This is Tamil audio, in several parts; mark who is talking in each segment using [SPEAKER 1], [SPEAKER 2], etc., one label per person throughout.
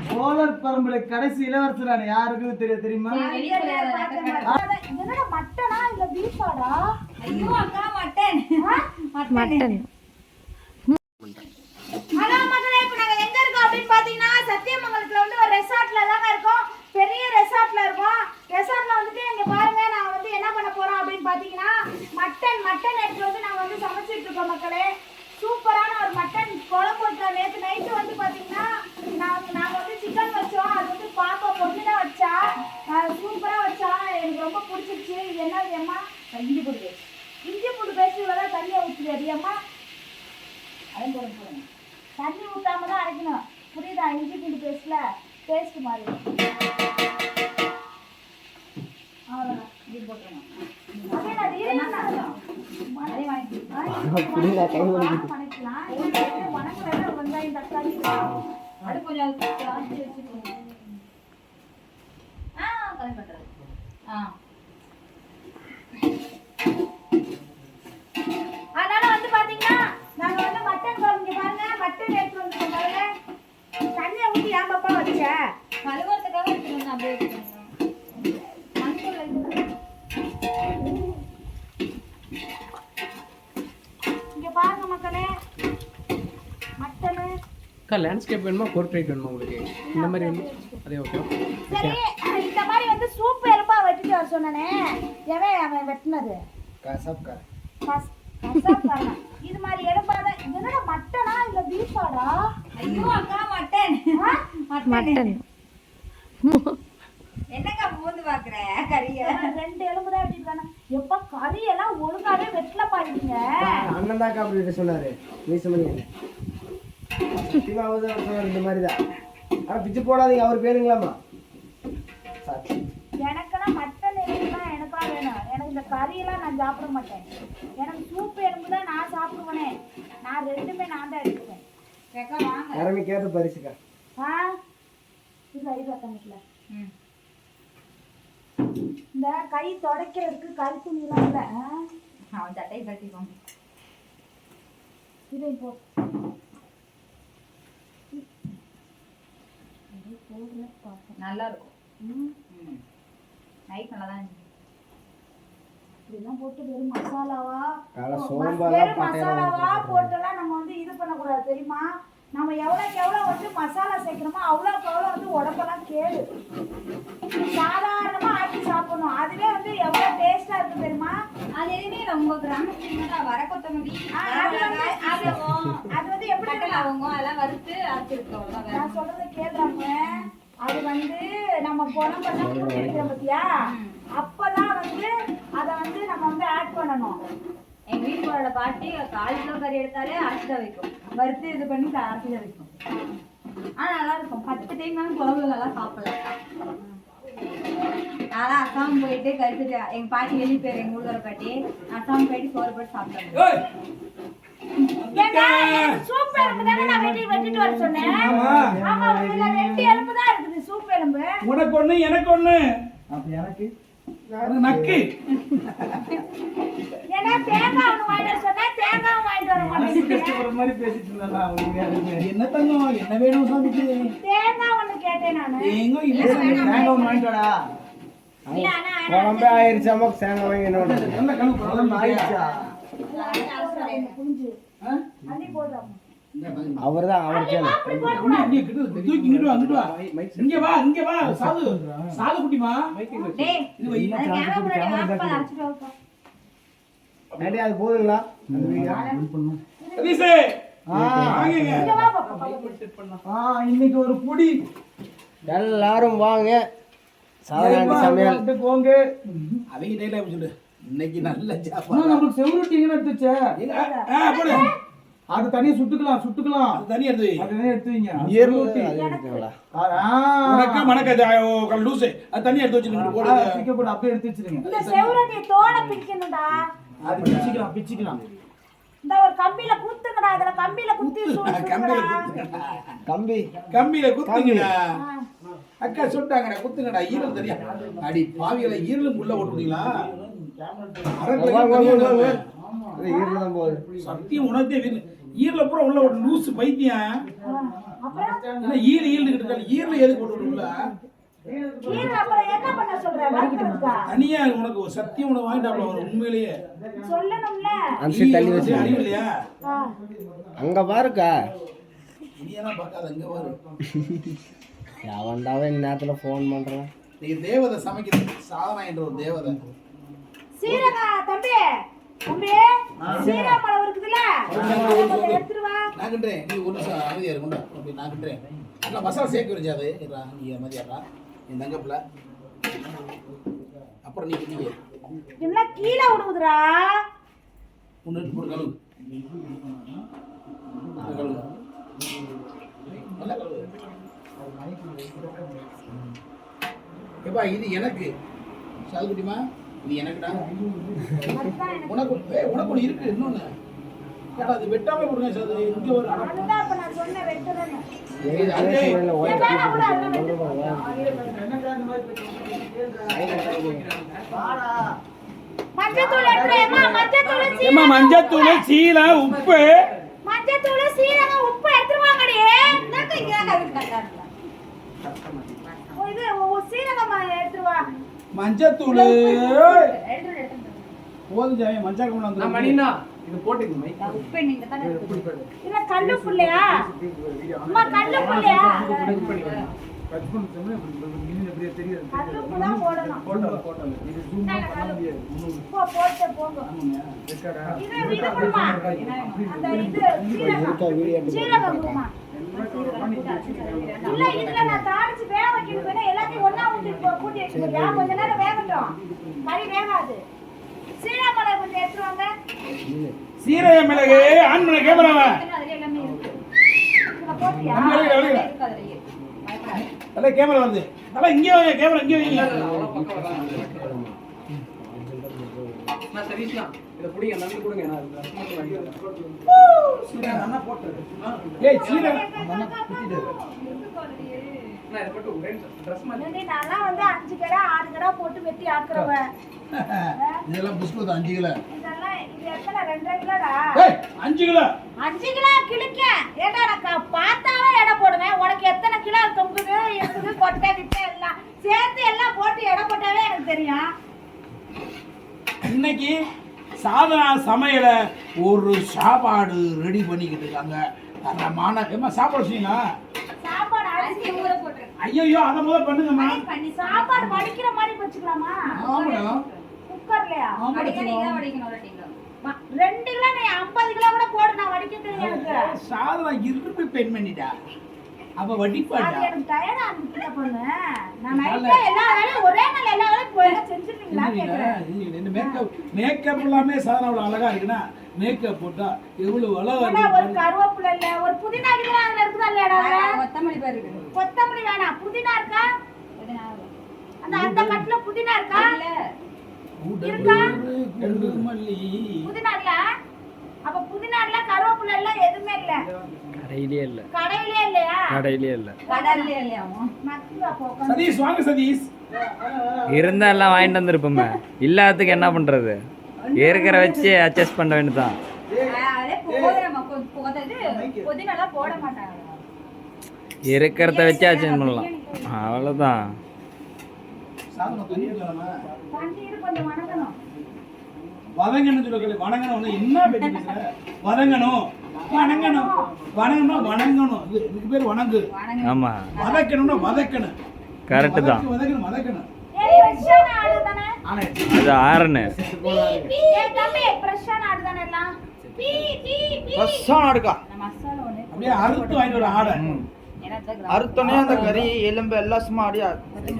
[SPEAKER 1] சோழர் பரம்பரை கடைசி இளவரசர் யாருக்கு தெரியுமா?
[SPEAKER 2] மட்டனா இல்ல பீஃபாடா?
[SPEAKER 3] ஐயோ அக்கா மட்டன்.
[SPEAKER 2] மட்டன். ஹலோ மக்களே, இப்போ நாங்க எங்க இருக்கோம் அப்படினு பாத்தீங்கன்னா சத்தியமங்கலத்துல வந்து ஒரு ரெசார்ட்ல தாங்க இருக்கோம். பெரிய ரெசார்ட்ல இருக்கோம். ரெசார்ட்ல வந்துட்டு இங்க பாருங்க, நான் வந்து என்ன பண்ண போறோம் அப்படினு பாத்தீங்கன்னா மட்டன் எடுத்து வந்து நாங்க வந்து சமைச்சிட்டு இருக்கோம் மக்களே. சூப்பரான ஒரு மட்டன் குழம்பு வச்சோம். நேத்து நைட்டு வந்து பாத்தீங்கன்னா நாங்க வந்து சிக்கன் வச்சோம். அது வந்து பாப்பா பொண்ணு தான் வச்சா. சூப்பரா வச்சா, எனக்கு ரொம்ப பிடிச்சிருச்சு. இது என்ன அம்மா? இஞ்சி பூண்டு பேஸ்ட் இவ்வளவுதான் தண்ணியை ஊற்றுது அம்மா. அதையும் போடுங்க. தண்ணி ஊற்றாம தான் அரைக்கணும், புரியுதா? இஞ்சி பூண்டு பேஸ்ட்ல பேஸ்ட் மாதிரி அவ்வளோதான். இது போட்டுருங்க. வெங்காயம் தக்காளி அது கொஞ்சம் ஜாஸ்தி வச்சுக்கோங்க. கலி பண்றது. அதனால வந்து பாத்தீங்கன்னா நாங்க வந்து மட்டன் குழம்பு பாருங்க, மட்டன் எடுத்து வந்து பாருங்க. தண்ணியை ஊற்றி ஏன் பாப்பா வச்ச? கழுவுறதுக்காக எடுத்துட்டு அப்படியே வச்சுக்கோங்க. இங்க பாருங்க மக்களே, மட்டனு
[SPEAKER 1] லேண்ட்ஸ்கேப் வேணுமா போர்ட்ரேட் வேணுமா உங்களுக்கு? இந்த மாதிரி வேணும், அதே ஓகே.
[SPEAKER 2] சரி, இந்த மாதிரி வந்து சூப் எலும்பா வெட்டிட்டு வர சொன்னானே, அவன் வெட்டினது
[SPEAKER 1] கசாப்கார.
[SPEAKER 2] இது மாதிரி எலும்பாதான். என்னடா மட்டனா இல்ல பீஃபாடா?
[SPEAKER 3] ஐயோ அக்கா மட்டன்.
[SPEAKER 2] மட்டன்.
[SPEAKER 3] என்னக்கா மூந்து பாக்குற கறிய?
[SPEAKER 2] 2 எலும்பு தான் வெட்டிருக்கானே. எப்ப கறி எல்லாம் ஒழுங்காவே வெட்டல பாருங்க.
[SPEAKER 1] அண்ணன் தாக்கா அப்படி சொன்னாரு. மீசமணி இந்த மாதிரி தான். ஆனா பிச்சு போடாதீங்க, அவர் பேருங்களாமா.
[SPEAKER 2] எனக்கெல்லாம் மட்டன் எலும்பு தான் எனக்கெல்லாம் வேணும். எனக்கு இந்த கறியெல்லாம் நான் சாப்பிட மாட்டேன். எனக்கு சூப்பு எலும்பு தான் நான் சாப்பிடுவேனே. நான் ரெண்டுமே நான் தான் எடுத்துப்பேன்.
[SPEAKER 1] யாருமே கேட்டு பரிசுக்கா.
[SPEAKER 2] தண்ணிக்கல இந்த கை துடைக்கிறதுக்கு கறி துணிலாம் இல்லை.
[SPEAKER 3] அவன் சட்டையை கட்டிக்கோங்க.
[SPEAKER 2] இதை போ
[SPEAKER 3] நல்லா இருக்கும். நைட் நல்லா தான்
[SPEAKER 2] இதெல்லாம் போட்டு வெறும் மசாலாவா போட்டெல்லாம் நம்ம வந்து இது பண்ணக்கூடாது தெரியுமா? நம்ம எவ்வளோக்கு எவ்வளோ வந்து மசாலா சேர்க்கிறோமோ அவ்வளோக்கு எவ்வளோ வந்து உடம்பெல்லாம் கேடு. சாதாரணமாக ஆக்கி சாப்பிடணும். அதுவே வந்து எவ்வளோ டேஸ்டாக இருக்கு தெரியுமா?
[SPEAKER 3] அது எதுவுமே ரொம்ப கிராமத்துல வர கொத்தமல்லி
[SPEAKER 2] அது வந்து எப்படி
[SPEAKER 3] அவங்க அதெல்லாம் வறுத்து அரைச்சிருக்கோம்.
[SPEAKER 2] நான் சொல்றதை கேட்குறாங்க. அது வந்து நம்ம குழம்பெல்லாம் கூட்டி வைக்கிறோம் பார்த்தியா, அப்போதான் வந்து அதை வந்து நம்ம வந்து ஆட் பண்ணணும்.
[SPEAKER 3] எங்க வீட்டுக்காரோட பாட்டி 1/4 கிலோ கறி எடுத்தாலே அரைச்சி தான் வைக்கும். வறுத்து இது பண்ணி அரைச்சி தான் வைக்கும். ஆனால் நல்லா இருக்கும். 10 டைம் தான் குழம்புல நல்லா சாப்பிடலாம். நான்லாம் அசாம் போயிட்டு கறிட்டு எங்க பாட்டி வெளியே போயிரு, எங்க ஊருக்கார பாட்டி அசாம் போயிட்டு சோறு போட்டு சாப்பிட்டாங்க.
[SPEAKER 2] சூப் எலும்பு தானே நான் வெட்டிட்டு வர சொன்னேன். ஆமா, இதுல 2 எலும்பு தான் இருக்குது சூப் எலும்பு.
[SPEAKER 4] உனக்கு ஒண்ணு எனக்கு ஒண்ணு.
[SPEAKER 1] அப்ப எனக்கு
[SPEAKER 4] நக்கு.
[SPEAKER 2] ஏன்னா தேங்காய் ஒண்ணு வாங்கிட்டு சொன்னா தேங்காய் வாங்கிட்டு வர மாட்டேங்குது.
[SPEAKER 1] ஒரு மாதிரி பேசிட்டு இருந்தா
[SPEAKER 4] என்ன தங்கம், என்ன வேணும் சாமிக்கு?
[SPEAKER 2] தேங்காய் ஒண்ணு கேட்டேன் நானு.
[SPEAKER 4] எங்க இல்ல,
[SPEAKER 1] தேங்காய் ஒண்ணு வாங்கிட்டு வாடா. குழம்பே ஆயிருச்சாமோ தேங்காய் வாங்கி என்னோட
[SPEAKER 4] நல்ல கணக்கு குழம்பு
[SPEAKER 1] ஆயிடுச்சா?
[SPEAKER 2] புரிஞ்சு அள்ளி போடுறோம்.
[SPEAKER 1] அவர்தான் அவர் கேளு.
[SPEAKER 4] தூக்கி இங்கிட்டு வா, இங்க வா சாது குட்டிமா.
[SPEAKER 3] டேய் இது வை. கேமரா முன்னாடி அப்பா அரைச்சிட்டு வாப்பா.
[SPEAKER 1] டேடி அது போடுங்களா? அந்த வீடியோ
[SPEAKER 4] சதீஷே வாங்குங்க.
[SPEAKER 2] இங்க வா பாப்பா.
[SPEAKER 1] இன்னைக்கு ஒரு புடி எல்லாரும் வாங்க. சாதாரண சமையல் போங்க.
[SPEAKER 4] அவங்க டேல சொல்லு. இன்னைக்கு நல்ல சாப்பாடு.
[SPEAKER 1] நமக்கு செவுருட்டிங்கன்னு எடுத்துச்சே.
[SPEAKER 4] போடு.
[SPEAKER 1] அது தனியா சுட்டுக்கலாம்.
[SPEAKER 4] அது தனியா எடுத்து வை.
[SPEAKER 1] அது தனியா எடுத்து வைங்க.
[SPEAKER 4] ஏறுட்டி. உனக்கு மணக்க லூசே. அது தனியா எடுத்து வச்சிட்டு போடு.
[SPEAKER 1] பிக்க போடு, அப்படியே எடுத்து வச்சிருங்க.
[SPEAKER 2] இந்த செவுருட்டி தோலை பிக்கணும்டா.
[SPEAKER 1] அது பிச்சிக்கலாம்.
[SPEAKER 2] இந்த ஒரு கம்பியில குத்துங்கடா. அதுல கம்பியில குத்தி
[SPEAKER 4] கம்பியில குத்துங்கடா. அக்கா சொல்லிட்டாங்கடா, குத்துங்கடா. ஈரல் தெரியா? அடி பாவிகளை ஈரலும் உள்ள ஓட்டுறீங்களா?
[SPEAKER 1] ஈரல தான் போகுது.
[SPEAKER 4] சத்தியம் உனக்கே வீடு ஈரல பூரா உள்ள ஒரு லூசு பைத்தியம்.
[SPEAKER 2] அப்புறம்
[SPEAKER 4] என்ன ஈரல் கிட்ட ஈரல எதுக்கு போட்டு உள்ள
[SPEAKER 2] கீரை அப்புறம் என்ன பண்ண சொல்ற வறுக்கிறதுக்கா
[SPEAKER 4] தனியா உனக்கு ஒரு சத்தியம் உனக்கு வாங்கிட்டாப்ல வரும் உண்மையிலேயே
[SPEAKER 2] சொல்லணும்ல
[SPEAKER 1] அந்த தள்ளி வச்சு
[SPEAKER 4] அறிவு இல்லையா?
[SPEAKER 1] அங்க பாருக்கா
[SPEAKER 4] இனியெல்லாம் பார்க்காத அங்க வரு.
[SPEAKER 1] அவன்டாவே இந்நேரத்துல ஃபோன் பண்றான்.
[SPEAKER 4] நீ தேவதை சமைக்கிறது சாதனா என்ற ஒரு தேவதை.
[SPEAKER 2] சீரகா தம்பி தம்பி சீரக மலை இருக்குதுல எடுத்துட்டு வா.
[SPEAKER 4] நான் கின்றேன் நீ ஒரு நிமிஷம் அமைதியா இருக்கும்டா. அப்படி நான் கின்றேன் நல்லா மசாலா சேர்க்க வச்சாது நீ அமைதியாடா என் தங்கப்பில். அப்புறம் நீ கிட்டீங்க
[SPEAKER 2] என்ன கீழே விடுவுதுடா
[SPEAKER 4] ஒன்று போட்டு கழுவு கழுவு நல்லா கழுவு. ஏப்பா இது எனக்கு சாதுக்குட்டிமா இது எனக்குடா. உனக்கு உனக்கு ஒன்று இருக்கு இன்னொன்று கேட்டா அது வெட்டாம கொடுங்க சார். இங்கே ஒரு
[SPEAKER 2] அதுதான் இப்ப நான் சொன்ன வெட்டுறேன்னு மஞ்சத்தூள் எடுத்துறேம்மா.
[SPEAKER 4] மஞ்சத்தூள் சீலை உப்பு
[SPEAKER 2] மஞ்சத்தூள் சீரகம் உப்பு எடுத்துருவாங்கடி. இது சீரகம் எடுத்துருவா.
[SPEAKER 4] மஞ்சத்தூள் போதும் ஜாமி மஞ்சள் கொண்டு வந்து
[SPEAKER 1] இது போட்டுங்க
[SPEAKER 3] உப்பு நீங்க தானே
[SPEAKER 2] இல்ல கல்லு புள்ளையா அம்மா கல்லு புள்ளையா கல்லுப்பு தான் போடணும். போட்டு போங்க. இது கொடுமா. அந்த இது சீரகம் கொடுமா. இல்ல இதுல நான் தாளிச்சு வேக வைக்கணும். எல்லாத்தையும் ஒண்ணா ஊத்தி கூட்டி வச்சுக்கோங்க. கொஞ்ச நேரம் வேகட்டும். கறி வேகாது. சீரகம் மிளகு கொஞ்சம் எடுத்துருவாங்க.
[SPEAKER 4] சீரக மிளகு ஆன் பண்ண கேமராவை
[SPEAKER 3] எல்லாமே இருக்கு.
[SPEAKER 2] போட்டியா
[SPEAKER 4] நல்லா கேமரா வருது. நல்லா இங்கே வாங்க கேமரா இங்கே வைங்க.
[SPEAKER 1] நான் சதீஷ்லாம் இத புடிங்க நம்பி கொடுங்க நான்
[SPEAKER 4] சீரக அண்ணா போட்டு ஏய் சீரக அண்ணா குட்டிடு
[SPEAKER 1] நான் இத போட்டு ஒரே Dress மாதிரி
[SPEAKER 2] நான்லாம் வந்து 5 கடை 6 கடை போட்டு வெட்டி ஆக்குறவன்.
[SPEAKER 4] இதெல்லாம் புஷ்பது 5 கிலோ.
[SPEAKER 2] இதெல்லாம் இது எத்தனை 2 கிலோடா?
[SPEAKER 4] ஏய் 5 கிலோ.
[SPEAKER 2] 5 கிலோ கிளிக்க. ஏடா நான் பார்த்தாவே எடை போடுவேன். உனக்கு எத்தனை கிலோ தொங்குது இருக்குது கொட்டை கிட்ட எல்லாம் சேர்த்து எல்லாம் போட்டு எடை போட்டாவே எனக்கு தெரியும்.
[SPEAKER 4] இன்னைக்கு சாதனா சமையல ஒரு சாப்பாடு ரெடி பண்ணிக்கிட்டு இருக்காங்க. தரமான ஏமா சாப்பாடு வச்சீங்களா?
[SPEAKER 2] சாப்பாடு அரிசி ஊற போட்டு.
[SPEAKER 4] ஐயோ அத முதல்ல பண்ணுங்கம்மா.
[SPEAKER 2] பண்ணி சாப்பாடு வடிக்கிற மாதிரி வச்சுக்கலாமா?
[SPEAKER 4] ஆமாடா.
[SPEAKER 2] குக்கர்லயா?
[SPEAKER 3] வடிக்கணும் வடிக்கணும் வடிக்கணும்.
[SPEAKER 2] 2 கிலோ நீ 50 கிலோ கூட போடு நான் வடிக்க தெரியும் எனக்கு.
[SPEAKER 4] சாதனா இரும்பு பெண்மணிடா. அப்ப
[SPEAKER 2] அது
[SPEAKER 4] வடிப்பாடா.
[SPEAKER 2] எனக்கு டயர்டா இருந்துச்சு பொண்ணு. நான் நைட்ல எல்லா வேலையும் ஒரே நாள் எல்லா வேலையும் போய் செஞ்சிருவீங்களா கேக்குறேன்.
[SPEAKER 4] மேக்கப் எல்லாமே சாதனாவுல அழகா இருக்குனா மேக்கப் போட்டா எவ்வளவு அழகா
[SPEAKER 2] ஒரு
[SPEAKER 4] இருக்கு.
[SPEAKER 2] கருவேப்பிலை இல்ல ஒரு புதினா கிட்ட அதுல இருக்குதா இல்லடா?
[SPEAKER 3] கொத்தமல்லி பாரு இருக்கு.
[SPEAKER 2] கொத்தமல்லி வேணாம். புதினா இருக்கா? அந்த கட்ல புதினா இருக்கா? இருக்கா?
[SPEAKER 4] கொத்தமல்லி
[SPEAKER 2] புதினா இல்ல. அப்ப புதினா இல்ல கருவேப்பிலை இல்ல எதுவுமே இல்ல.
[SPEAKER 1] கடையிலே இல்ல.
[SPEAKER 2] கடையிலே இல்லையா?
[SPEAKER 1] கடையிலே இல்ல.
[SPEAKER 3] கடல்ல இல்லையாமா?
[SPEAKER 2] மத்தியா போக.
[SPEAKER 4] சதீஷ் வாங்க சதீஷ்.
[SPEAKER 1] இருந்தா எல்லாம் வாங்கிட்டு வந்திருப்போமே. இல்லாததுக்கு என்ன பண்றது? இருக்கிற வச்சு அட்ஜஸ்ட் பண்ண வேண்டியதான்.
[SPEAKER 3] அதே போடுறமா போதது புதினால போட மாட்டாங்க.
[SPEAKER 1] இருக்கிறத வச்சு அட்ஜஸ்ட் பண்ணலாம். அவ்வளவுதான்.
[SPEAKER 4] சாதனா தண்ணி ஊத்தலாமா?
[SPEAKER 2] தண்ணீர் கொஞ்சம் வணங்கணும்.
[SPEAKER 4] வதங்கணும் சொல்லுங்க. வணங்கணும் என்ன பேசுற? வதங்கணும். வணங்கணும். வணங்கணும் வணங்கணும். இதுக்கு பேர் வணங்கு.
[SPEAKER 1] ஆமா
[SPEAKER 4] வதக்கணும்னா வதக்கணும்.
[SPEAKER 1] கரெக்ட் தான்.
[SPEAKER 4] வதக்கணும் வதக்கணும்.
[SPEAKER 2] ஏய் ஃப்ரெஷ்ஷான ஆடு தானே?
[SPEAKER 1] அது ஆறுன்னு
[SPEAKER 2] ஏய் தம்பி ஃப்ரெஷ்ஷான ஆடு தானே எல்லாம்? பீ பீ பீ.
[SPEAKER 1] அடுக்கா
[SPEAKER 3] மசாலா ஒண்ணு
[SPEAKER 4] அப்படியே அறுத்து வாங்கிட்டு வர ஆடை.
[SPEAKER 1] அறுத்தோனே அந்த கறி எலும்பு எல்லாம் சும்மா அப்படியே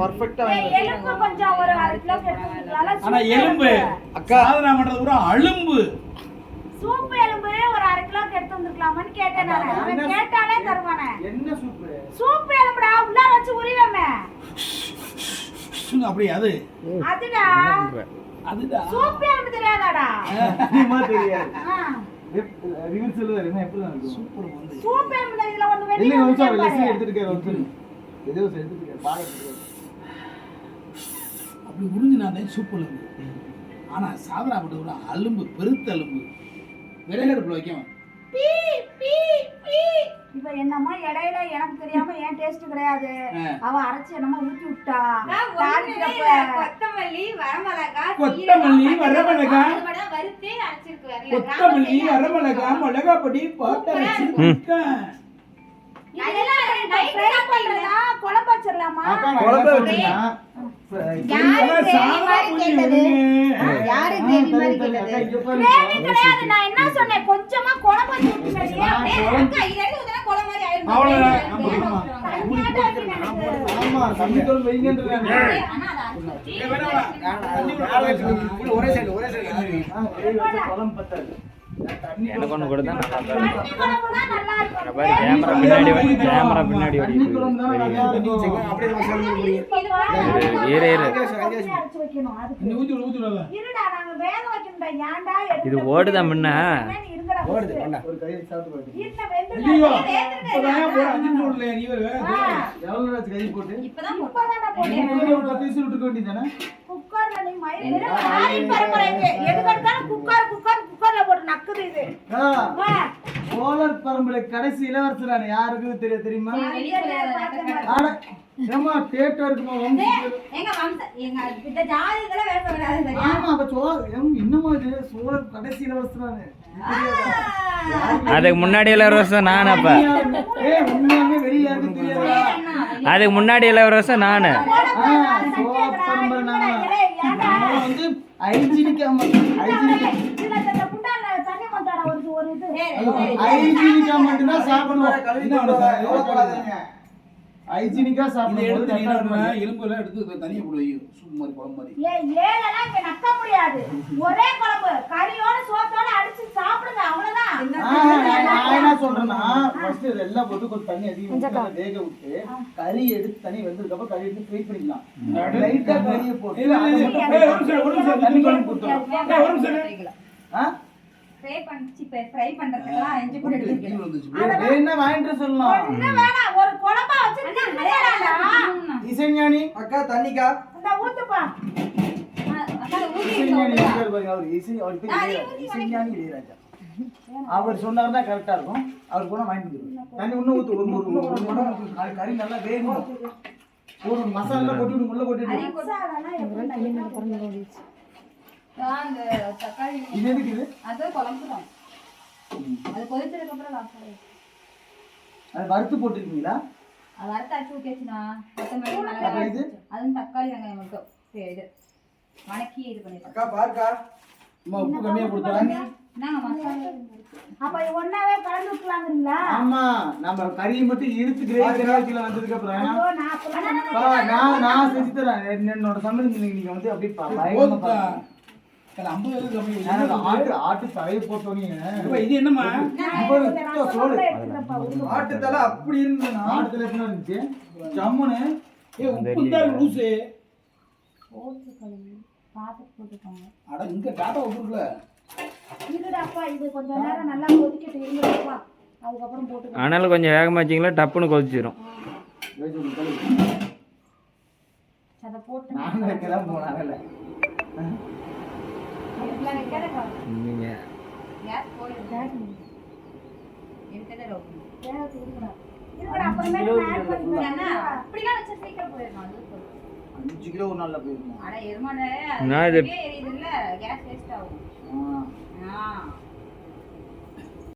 [SPEAKER 1] பர்ஃபெக்ட்டா
[SPEAKER 2] ஏய் எலும்பு கொஞ்சம் ஒரு 1/2 கிலோ எடுத்துக்கலாம்.
[SPEAKER 4] ஆனா எலும்பு
[SPEAKER 1] அக்கா.
[SPEAKER 4] சாதனா பண்றது கூட அலும்பு.
[SPEAKER 2] சூப் எலும்பு ஒரு 1/2 கிலோ எடுத்து வந்திருக்கலாமான்னு கேட்டேன் நான். அவன் கேட்டாலே தருவானே.
[SPEAKER 1] என்ன சூப்?
[SPEAKER 2] சூப் எலும்புடா உள்ளார வச்சு உரிவேமே.
[SPEAKER 4] அப்படி அது
[SPEAKER 2] அதுடா.
[SPEAKER 4] அதுதான்
[SPEAKER 2] சூப் எலும்பு தெரியாதாடா?
[SPEAKER 1] நீமா தெரியாது.
[SPEAKER 2] ஆ.
[SPEAKER 1] ரிவ்யூ சொல்லுவாரு என்ன எப்படி இருக்கு?
[SPEAKER 4] சூப்பர் வந்து
[SPEAKER 2] சூப் எலும்புல இதுல ஒண்ணு வெட்டி
[SPEAKER 1] இல்ல ஒரு சார்
[SPEAKER 2] வச்சிருக்காரு.
[SPEAKER 1] லெஸ் எடுத்துட்டு வந்து ஏதோ எடுத்துட்டு பாருங்க.
[SPEAKER 4] அப்படி உறிஞ்சினாலே சூப்பர் இருக்கு. ஆனா சாதனா பண்றது கூட அலும்பு பெருத்த அலும்பு. விறகு அடுப்புல வைக்கணும்.
[SPEAKER 2] பீ பீ பீ. இப்ப என்னமா இடையில எனக்கு தெரியாம ஏன் டேஸ்ட் கிடையாது. அவ அரைச்சு என்னமா ஊத்தி விட்டா.
[SPEAKER 3] கொத்தமல்லி வரமிளகா
[SPEAKER 4] கொத்தமல்லி வரமிளகா
[SPEAKER 3] வறுத்து அரைச்சிருக்கு வரல.
[SPEAKER 4] கொத்தமல்லி வரமிளகா மிளகா பொடி போட்டு வச்சிருக்கேன்.
[SPEAKER 2] இதெல்லாம் ஃப்ரை பண்றதா குழம்பு வச்சிரலாமா?
[SPEAKER 5] குழம்பு வச்சிருக்கேன்.
[SPEAKER 3] யாரு கிரேவி மாதிரி கேட்டது?
[SPEAKER 2] கிரேவி கிடையாது. நான் என்ன சொன்னேன்? கொஞ்சமா குழம்பு வச்சு விட்டுறியா?
[SPEAKER 3] அக்கா இதெல்லாம் ஊத்துனா குழம்பு மாதிரி ஆயிரும்.
[SPEAKER 5] ஆமா தண்ணி குழம்பு வைங்கன்றாங்க.
[SPEAKER 3] ஆனா அது அரைச்சி
[SPEAKER 5] ஒரே சைடு குழம்பு பத்தாது.
[SPEAKER 1] எனக்கு ஒன்று கொடுத்தா நல்லா இருக்கும்.
[SPEAKER 2] தண்ணி குழம்பு தான் நல்லா இருக்கும்.
[SPEAKER 1] பாரு கேமரா பின்னாடி கேமரா பின்னாடி
[SPEAKER 5] தண்ணி குழம்பு தான் நல்லா
[SPEAKER 1] ஓடிட்டு
[SPEAKER 5] இருக்கும். அப்படியே நம்ம சாப்பிட
[SPEAKER 1] இரு இரு
[SPEAKER 2] அரைச்சு வைக்கணும். அதுக்கு
[SPEAKER 4] இன்னும் ஊத்தி விடுறா.
[SPEAKER 2] இருடா நாங்க வேக வைக்கணும்டா. ஏன்டா
[SPEAKER 1] இது ஓடுதா முன்ன
[SPEAKER 2] இருங்கடா.
[SPEAKER 5] ஓடுது பண்ண ஒரு கை சாப்பிட்டு போயிடு.
[SPEAKER 2] இருந்த வெந்து
[SPEAKER 4] ஐயோ இப்பதான் போற 5 நிமிஷம் இல்லையா நீ வேற
[SPEAKER 5] எவ்வளவு நேரம் கை போட்டு
[SPEAKER 3] இப்பதான்
[SPEAKER 2] இப்பதான்டா போட்டேன்.
[SPEAKER 5] நீங்க ஒரு 10 விசில் விட்டுக்க வேண்டியதானே?
[SPEAKER 2] குக்கர்ல நீ மயிர் ஆரின் பரம்பரைக்கு எதுக்கு எடுத்தாலும் குக்கர்ல போட்டு நக்குது இது. வா.
[SPEAKER 5] சோழர் பரம்பரை கடைசி இளவரசர் யாருக்கு தெரியுமா?
[SPEAKER 3] வெளிய சொல்லுங்க.
[SPEAKER 5] ஆனா ஏமா டேட்டா இருக்குமா வம்சம்?
[SPEAKER 3] எங்க எங்க இந்த ஜாதிகள வேற விடாது சரியா?
[SPEAKER 5] ஆமா அப்ப இன்னுமா இது சோழர் கடைசி இளவரசர்
[SPEAKER 1] அதுக்கு முன்னாடி இளவரசன் நான் அப்ப
[SPEAKER 5] உண்மையாவே வெளிய யாருக்கும் தெரியாதா?
[SPEAKER 1] அதுக்கு முன்னாடி இளவரசன் நான்
[SPEAKER 5] சோழர் பரம்பரை நான் வந்து ஹைஜீனிக்கா ஹைஜீனிக்கா மட்டும்தான் சாப்பிடுவோம். ஹைஜீனிக்கா
[SPEAKER 4] இதை
[SPEAKER 5] சாப்பிடுவோம்.
[SPEAKER 4] எடுத்து நீ என்ன பண்ணுவ? எலும்பெல்லாம் எடுத்து தனியா போடுவீங்க சூப் மாதிரி குழம்பு மாதிரி.
[SPEAKER 2] ஏழெல்லாம் இங்க நக்க முடியாது. ஒரே குழம்பு கறியோட சோத்தோட அடிச்சு சாப்பிடுங்க அவ்வளவுதான்.
[SPEAKER 5] நான் என்ன சொல்றேன்னா ஃபர்ஸ்ட் இதெல்லாம் போட்டு கொஞ்சம் தண்ணி அதிகமா வேக விட்டு கறி எடுத்து தண்ணி வெந்ததுக்கு அப்புறம் கறி எடுத்து ஃப்ரை பண்ணிக்கலாம். லைட்டா கறியை போட்டு
[SPEAKER 4] ஒரு நிமிஷம்
[SPEAKER 5] தண்ணி குழம்பு கொடுத்தோம்.
[SPEAKER 4] ஒரு நிமிஷம்
[SPEAKER 3] ஃப்ரை பண்றதுக்குலாம் இஞ்சி பூண்டு எடுத்துக்கலாம்.
[SPEAKER 5] வேணா வாங்கிட்டு சொல்லலாம்.
[SPEAKER 2] ஒண்ணும் வேணாம். ஒரு குழம்பா வச்சிருக்கீங்க.
[SPEAKER 5] இசைஞானி அக்கா தண்ணிக்கா
[SPEAKER 2] இந்த ஊத்துப்பா.
[SPEAKER 3] அக்கா ஊதி
[SPEAKER 5] இசைஞானி இருக்காரு பாருங்க. அவர் இசைஞானி இளையராஜா. அவர் சொன்னாருன்னா கரெக்டா இருக்கும். அவர் போனா வாங்கிட்டு வந்துருவோம். தண்ணி இன்னும் ஊத்து ஒரு கறி நல்லா வேகணும். ஒரு மசாலா கொட்டிட்டு உள்ள கொட்டிட்டு
[SPEAKER 2] மசாலாலாம் எப்படி
[SPEAKER 3] அந்த தக்காளி
[SPEAKER 5] இது எதுக்கு இது?
[SPEAKER 3] அது குழம்பு தான். அது கொதிச்சதுக்கு அப்புறம் லாஸ்ட்
[SPEAKER 5] அது வறுத்து போட்டுருக்கீங்களா?
[SPEAKER 3] அது வறுத்து அரைச்சு ஊத்தியாச்சுனா கொத்தமல்லி
[SPEAKER 5] அப்ப
[SPEAKER 3] மிளகாய்
[SPEAKER 5] இது
[SPEAKER 3] அதுவும் தக்காளி வெங்காயம் மட்டும் இது வணக்கி இது பண்ணிட்டோம்.
[SPEAKER 5] அக்கா பாருக்கா
[SPEAKER 4] அம்மா உப்பு கம்மியா கொடுத்தாங்க.
[SPEAKER 3] நாங்க மசாலா
[SPEAKER 2] அப்ப ஒண்ணாவே கலந்து விட்டுலாங்கறீங்களா?
[SPEAKER 5] ஆமா நம்ம கறி மட்டும் இருத்து கிரேவில வந்ததுக்கு அப்புறம்
[SPEAKER 2] ஐயோ
[SPEAKER 5] நான் செஞ்சு தரேன். என்னோட சமையல் நீங்க வந்து அப்படியே பயங்கரமா பாருங்க.
[SPEAKER 4] 50 கம்மி.
[SPEAKER 5] ஆட்டு தலையை போட்டோனீங்க.
[SPEAKER 4] இது என்னம்மா?
[SPEAKER 5] ஆட்டு தலை அப்படி இருந்ததுன்னா ஆட்டு தலை எப்படி இருந்துச்சு? ஜம்முன்னு
[SPEAKER 4] உப்பு தான் லூசு.
[SPEAKER 2] போட்டு கழுவி பாத்து போட்டுட்டாங்க.
[SPEAKER 4] அட இங்க டாடா உப்பு இருக்குல.
[SPEAKER 2] இருடாப்பா இது கொஞ்ச நேரம் நல்லா கொதிக்கிட்டு இருங்கப்பா. அதுக்கு அப்புறம் போட்டு
[SPEAKER 1] ஆனாலும் கொஞ்சம் வேகமா வச்சிங்களா டப்புன்னு கொதிச்சிரும்.
[SPEAKER 2] அத போட்டு
[SPEAKER 5] நான் வைக்கலாம் போனாங்கல்ல.
[SPEAKER 2] அதுல வைக்கறப்பா.
[SPEAKER 1] நீங்க
[SPEAKER 3] கேஸ் போடுங்க. இருக்கதே ரொம்ப.
[SPEAKER 2] கேஸ் இருக்குடா. இருக்குடா அப்புறமே ஆட் பண்ணிக்கலாம்.
[SPEAKER 3] என்ன அப்படிலாம் வச்சா சீக்கிரம் போயிடும். அது சொல்லு.
[SPEAKER 5] 5 கிலோ ஒரு நாள்ல போயிருக்கும்.
[SPEAKER 3] அட எருமானே
[SPEAKER 1] நான் இது
[SPEAKER 3] எரியுதுல்ல கேஸ் வேஸ்ட் ஆகும். ஆ